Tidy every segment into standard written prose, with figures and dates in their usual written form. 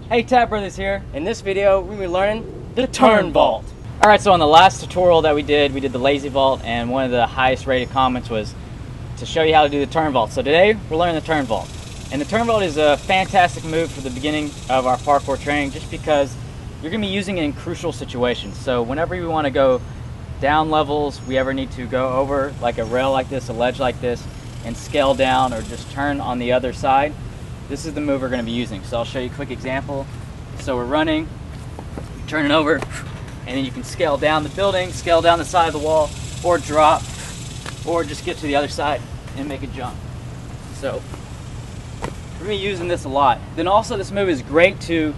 Hey, Tapp Brothers here. In this video, we're going to be learning the turn vault. Alright, so on the last tutorial that we did the lazy vault, and one of the highest rated comments was to show you how to do the turn vault. So today, we're learning the turn vault. And the turn vault is a fantastic move for the beginning of our parkour training, just because you're going to be using it in crucial situations. So whenever we want to go down levels, we ever need to go over like a rail like this, a ledge like this, and scale down or just turn on the other side, this is the move we're going to be using. So I'll show you a quick example. So we're running, turn it over, and then you can scale down the building, scale down the side of the wall, or drop, or just get to the other side and make a jump. So we're going to be using this a lot. Then also this move is great to,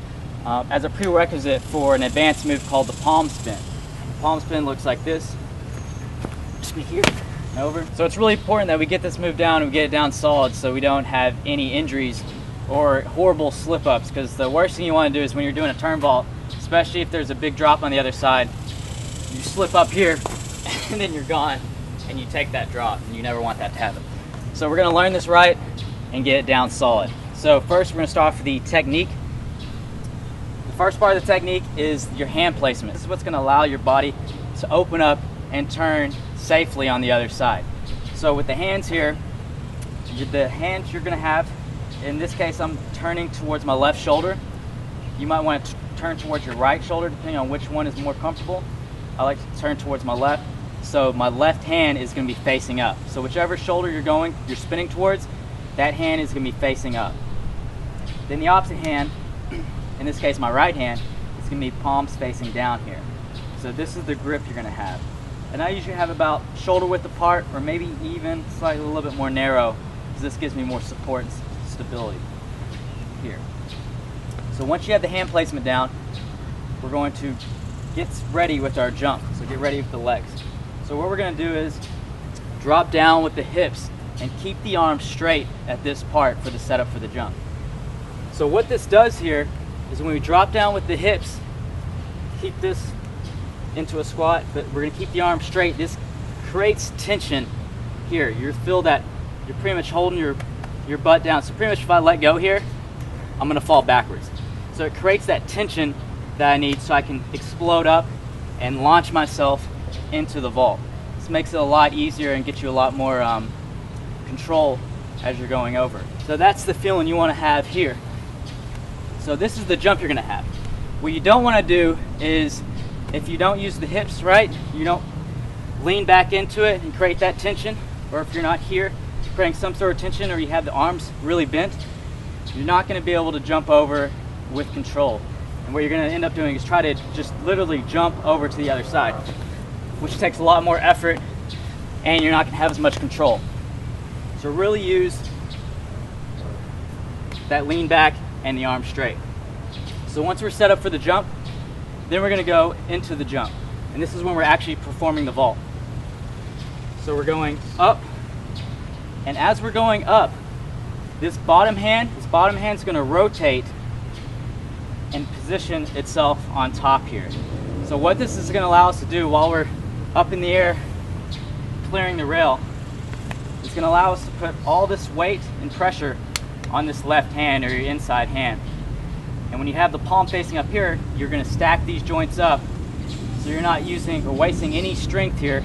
as a prerequisite for an advanced move called the palm spin. The palm spin looks like this. Just be here and over. So it's really important that we get this move down and we get it down solid so we don't have any injuries or horrible slip-ups, because the worst thing you want to do is when you're doing a turn vault, especially if there's a big drop on the other side, you slip up here and then you're gone and you take that drop, and you never want that to happen. So we're going to learn this right and get it down solid. So first we're going to start off with the technique. The first part of the technique is your hand placement. This is what's going to allow your body to open up and turn safely on the other side. So with the hands here, the hands you're going to have, in this case I'm turning towards my left shoulder. You might want to turn towards your right shoulder depending on which one is more comfortable. I like to turn towards my left, so my left hand is going to be facing up. So whichever shoulder you're spinning towards, that hand is going to be facing up. Then the opposite hand, in this case my right hand, is going to be palms facing down here. So this is the grip you're going to have. And I usually have about shoulder width apart, or maybe even slightly a little bit more narrow, because this gives me more support and stability here. So once you have the hand placement down, we're going to get ready with our jump. So get ready with the legs. So what we're going to do is drop down with the hips and keep the arms straight at this part for the setup for the jump. So what this does here is when we drop down with the hips, keep this into a squat, but we're going to keep the arms straight. This creates tension here. You feel that you're pretty much holding your butt down. So pretty much if I let go here, I'm going to fall backwards. So it creates that tension that I need so I can explode up and launch myself into the vault. This makes it a lot easier and gets you a lot more control as you're going over. So that's the feeling you want to have here. So this is the jump you're going to have. What you don't want to do is, if you don't use the hips right, you don't lean back into it and create that tension, or if you're not here creating some sort of tension, or you have the arms really bent, you're not going to be able to jump over with control. And what you're going to end up doing is try to just literally jump over to the other side, which takes a lot more effort and you're not going to have as much control. So really use that lean back and the arm straight. So once we're set up for the jump, then we're going to go into the jump. And this is when we're actually performing the vault. So we're going up, and as we're going up, this bottom hand is going to rotate and position itself on top here. So what this is going to allow us to do while we're up in the air clearing the rail, is going to allow us to put all this weight and pressure on this left hand, or your inside hand. And when you have the palm facing up here, you're going to stack these joints up, so you're not using or wasting any strength here.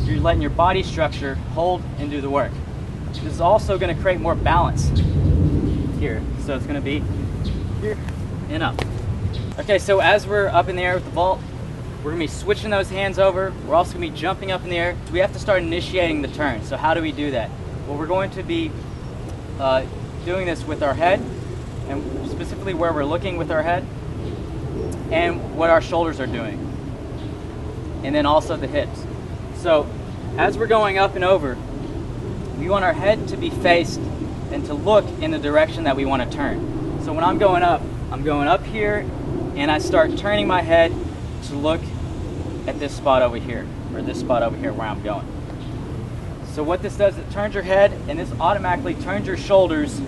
You're letting your body structure hold and do the work. This is also going to create more balance here. So it's going to be here and up. Okay, so as we're up in the air with the vault, we're going to be switching those hands over. We're also going to be jumping up in the air. We have to start initiating the turn. So how do we do that? Well, we're going to be doing this with our head, and specifically where we're looking with our head, and what our shoulders are doing, and then also the hips. So as we're going up and over, we want our head to be faced and to look in the direction that we want to turn. So when I'm going up here, and I start turning my head to look at this spot over here, or this spot over here where I'm going. So what this does, it turns your head, and this automatically turns your shoulders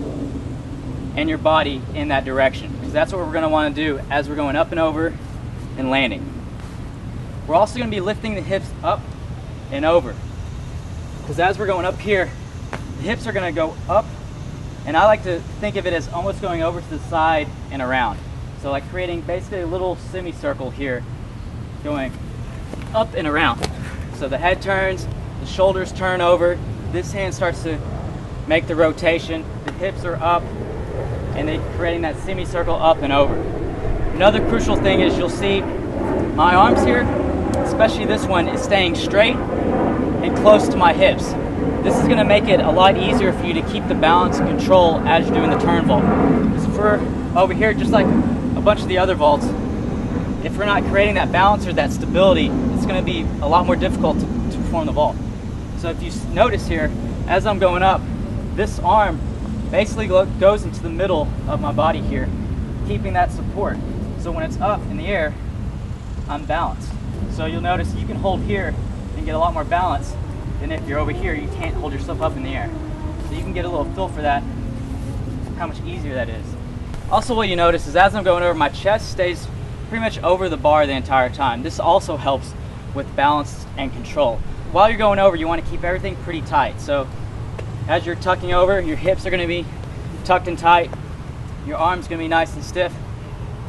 and your body in that direction, because that's what we're going to want to do as we're going up and over and landing. We're also going to be lifting the hips up and over, because as we're going up here, the hips are going to go up, and I like to think of it as almost going over to the side and around. So like creating basically a little semicircle here, going up and around. So the head turns, the shoulders turn over, this hand starts to make the rotation, the hips are up, and then creating that semicircle up and over. Another crucial thing is you'll see my arms here, especially this one, is staying straight and close to my hips. This is going to make it a lot easier for you to keep the balance and control as you're doing the turn vault. Because for over here, just like a bunch of the other vaults, if we're not creating that balance or that stability, it's going to be a lot more difficult to perform the vault. So if you notice here, as I'm going up, this arm basically goes into the middle of my body here, keeping that support. So when it's up in the air, I'm balanced. So you'll notice you can hold here and get a lot more balance than if you're over here, you can't hold yourself up in the air. So you can get a little feel for that, how much easier that is. Also what you notice is as I'm going over, my chest stays pretty much over the bar the entire time. This also helps with balance and control. While you're going over, you want to keep everything pretty tight. So as you're tucking over, your hips are going to be tucked and tight, your arms are going to be nice and stiff,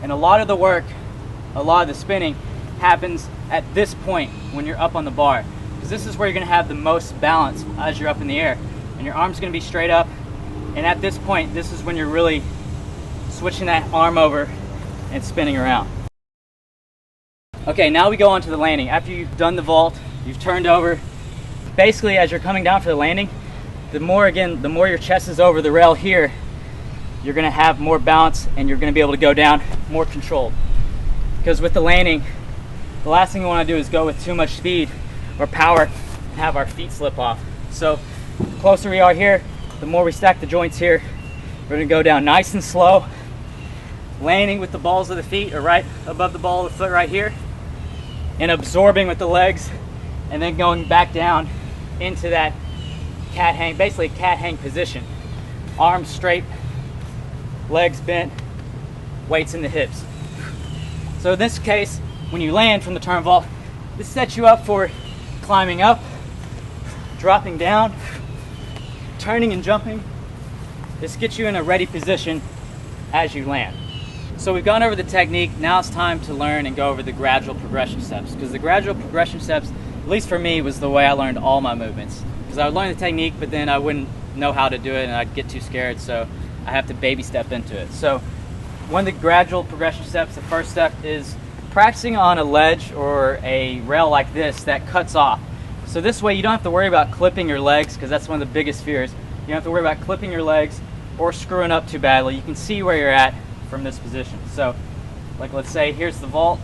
and a lot of the work, a lot of the spinning happens at this point when you're up on the bar, because this is where you're going to have the most balance as you're up in the air, and your arms are going to be straight up, and at this point, this is when you're really switching that arm over and spinning around. Okay, now we go on to the landing. After you've done the vault, you've turned over, basically as you're coming down for the landing, the more your chest is over the rail here, you're going to have more balance and you're going to be able to go down more controlled. Because with the landing, the last thing we want to do is go with too much speed or power and have our feet slip off. So the closer we are here, the more we stack the joints here. We're going to go down nice and slow, landing with the balls of the feet or right above the ball of the foot right here, and absorbing with the legs, and then going back down into that cat hang, basically cat hang position. Arms straight, legs bent, weights in the hips. So in this case, when you land from the turn vault, this sets you up for climbing up, dropping down, turning and jumping. This gets you in a ready position as you land. So we've gone over the technique, now it's time to learn and go over the gradual progression steps, because the gradual progression steps, at least for me, was the way I learned all my movements. Because I would learn the technique, but then I wouldn't know how to do it and I'd get too scared, so I have to baby step into it. So one of the gradual progression steps, the first step is practicing on a ledge or a rail like this that cuts off. So this way you don't have to worry about clipping your legs, because that's one of the biggest fears. You don't have to worry about clipping your legs or screwing up too badly. You can see where you're at from this position. So like let's say here's the vault,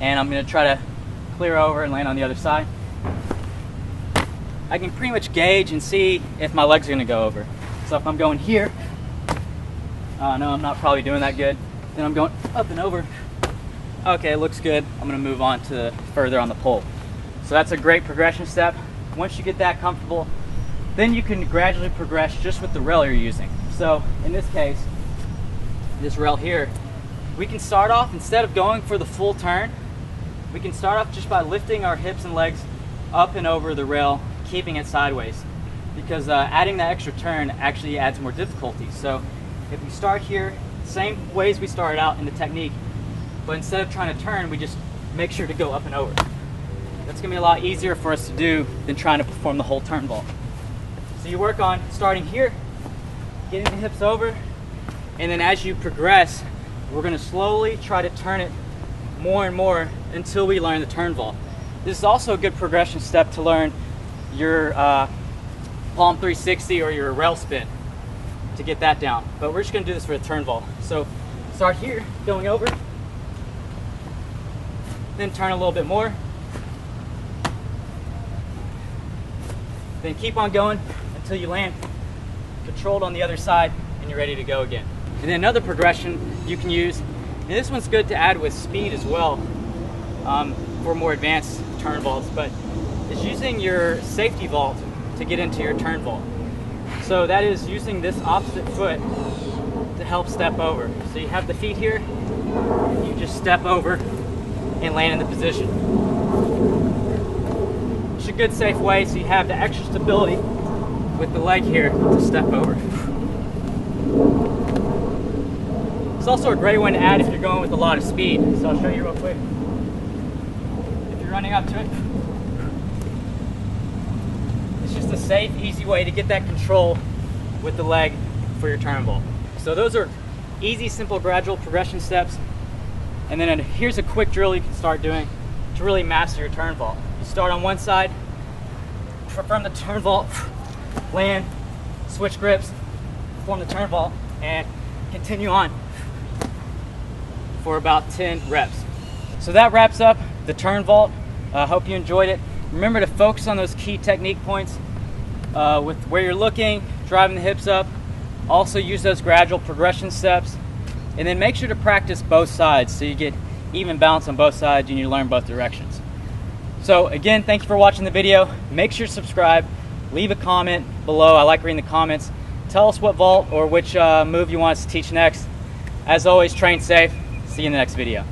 and I'm going to try to clear over and land on the other side. I can pretty much gauge and see if my legs are going to go over. So if I'm going here, no, I'm not probably doing that good. Then I'm going up and over. Okay, looks good. I'm going to move on to further on the pole. So that's a great progression step. Once you get that comfortable, then you can gradually progress just with the rail you're using. So in this case, this rail here, we can start off, instead of going for the full turn, we can start off just by lifting our hips and legs up and over the rail, keeping it sideways, because adding that extra turn actually adds more difficulty. So if we start here, same ways we started out in the technique, but instead of trying to turn, we just make sure to go up and over. That's going to be a lot easier for us to do than trying to perform the whole turn vault. So you work on starting here, getting the hips over, and then as you progress, we're going to slowly try to turn it more and more until we learn the turn vault. This is also a good progression step to learn your palm 360 or your rail spin, to get that down. But we're just going to do this for the turn vault. So start here, going over, then turn a little bit more, then keep on going until you land controlled on the other side and you're ready to go again. And then another progression you can use, and this one's good to add with speed as well, for more advanced turn vaults, but is using your safety vault to get into your turn vault. So that is using this opposite foot to help step over. So you have the feet here, you just step over and land in the position. It's a good safe way, so you have the extra stability with the leg here to step over. It's also a great one to add if you're going with a lot of speed. So I'll show you real quick. If you're running up to it, it's just a safe, easy way to get that control with the leg for your turn vault. So those are easy, simple, gradual progression steps. And then here's a quick drill you can start doing to really master your turn vault. You start on one side, perform the turn vault, land, switch grips, perform the turn vault, and continue on for about 10 reps. So that wraps up the turn vault. Hope you enjoyed it. Remember to focus on those key technique points with where you're looking, driving the hips up. Also use those gradual progression steps, and then make sure to practice both sides so you get even balance on both sides and you learn both directions. So again, thank you for watching the video. Make sure to subscribe, leave a comment below. I like reading the comments. Tell us what vault or which move you want us to teach next. As always, train safe. See you in the next video.